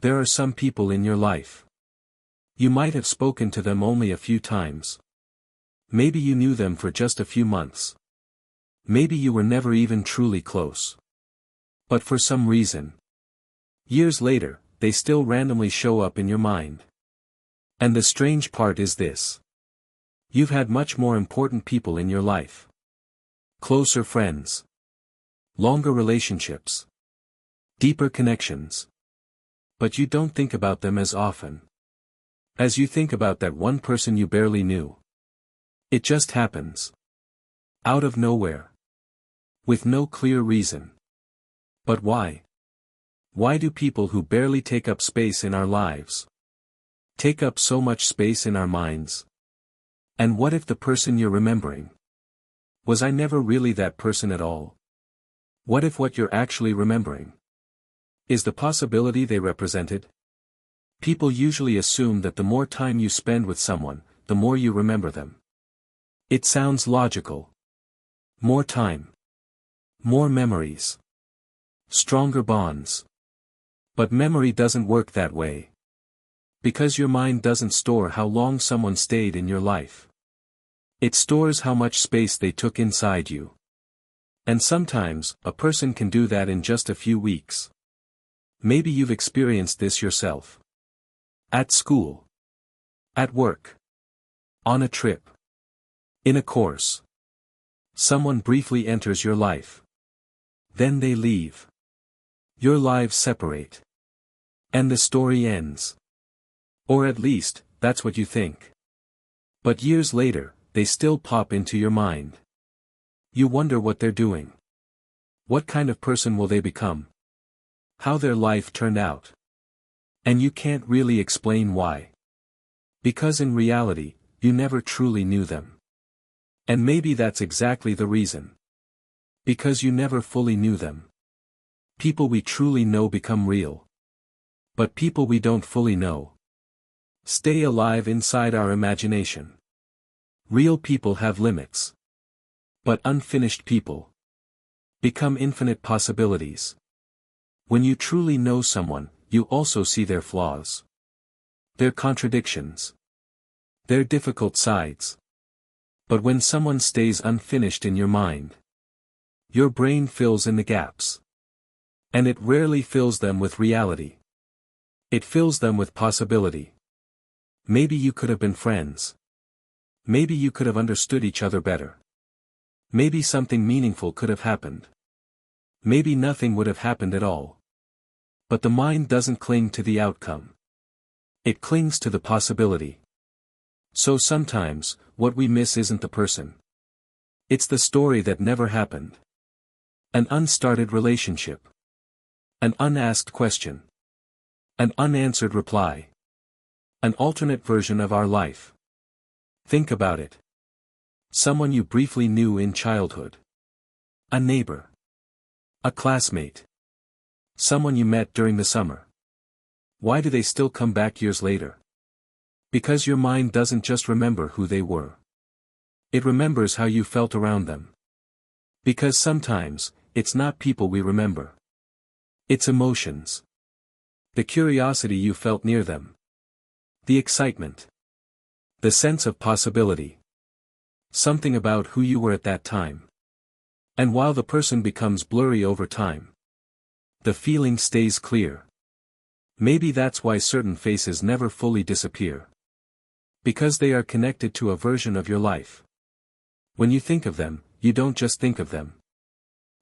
There are some people in your life. You might have spoken to them only a few times. Maybe you knew them for just a few months. Maybe you were never even truly close. But for some reason, years later, they still randomly show up in your mind. And the strange part is this. You've had much more important people in your life. Closer friends. Longer relationships. Deeper connections. But you don't think about them as often as you think about that one person you barely knew. It just happens. Out of nowhere. With no clear reason. But why? Why do people who barely take up space in our lives take up so much space in our minds? And what if the person you're remembering was I never really that person at all? What if what you're actually remembering is the possibility they represented? People usually assume that the more time you spend with someone, the more you remember them. It sounds logical. More time. More memories. Stronger bonds. But memory doesn't work that way. Because your mind doesn't store how long someone stayed in your life. It stores how much space they took inside you. And sometimes, a person can do that in just a few weeks. Maybe you've experienced this yourself. At school. At work. On a trip. In a course. Someone briefly enters your life. Then they leave. Your lives separate. And the story ends. Or at least, that's what you think. But years later, they still pop into your mind. You wonder what they're doing. What kind of person will they become? How their life turned out. And you can't really explain why. Because in reality, you never truly knew them. And maybe that's exactly the reason. Because you never fully knew them. People we truly know become real. But people we don't fully know stay alive inside our imagination. Real people have limits. But unfinished people become infinite possibilities. When you truly know someone, you also see their flaws. Their contradictions. Their difficult sides. But when someone stays unfinished in your mind, your brain fills in the gaps. And it rarely fills them with reality. It fills them with possibility. Maybe you could have been friends. Maybe you could have understood each other better. Maybe something meaningful could have happened. Maybe nothing would have happened at all. But the mind doesn't cling to the outcome. It clings to the possibility. So sometimes, what we miss isn't the person. It's the story that never happened. An unstarted relationship. An unasked question. An unanswered reply. An alternate version of our life. Think about it. Someone you briefly knew in childhood. A neighbor. A classmate. Someone you met during the summer. Why do they still come back years later? Because your mind doesn't just remember who they were. It remembers how you felt around them. Because sometimes, it's not people we remember. It's emotions. The curiosity you felt near them. The excitement. The sense of possibility. Something about who you were at that time. And while the person becomes blurry over time, the feeling stays clear. Maybe that's why certain faces never fully disappear. Because they are connected to a version of your life. When you think of them, you don't just think of them.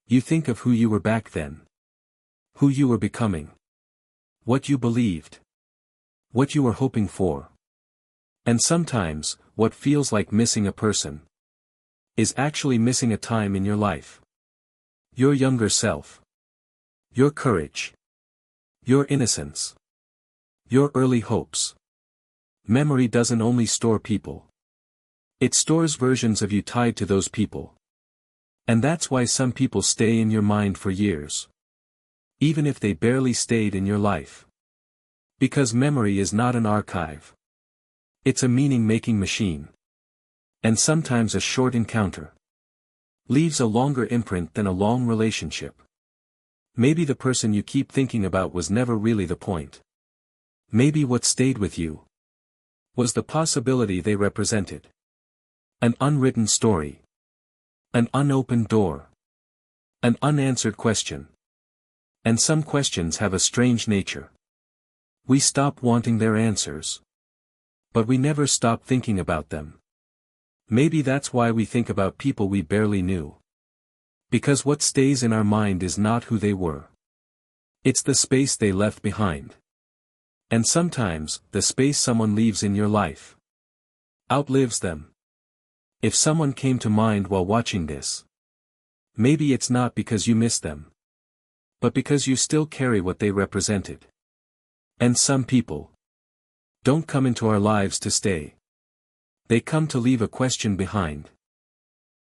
You think of who you were back then. Who you were becoming. What you believed. What you were hoping for. And sometimes, what feels like missing a person is actually missing a time in your life. Your younger self. Your courage. Your innocence. Your early hopes. Memory doesn't only store people. It stores versions of you tied to those people. And that's why some people stay in your mind for years. Even if they barely stayed in your life. Because memory is not an archive. It's a meaning-making machine. And sometimes a short encounter leaves a longer imprint than a long relationship. Maybe the person you keep thinking about was never really the point. Maybe what stayed with you was the possibility they represented. An unwritten story. An unopened door. An unanswered question. And some questions have a strange nature. We stop wanting their answers. But we never stop thinking about them. Maybe that's why we think about people we barely knew. Because what stays in our mind is not who they were. It's the space they left behind. And sometimes, the space someone leaves in your life outlives them. If someone came to mind while watching this, maybe it's not because you miss them, but because you still carry what they represented. And some people don't come into our lives to stay. They come to leave a question behind.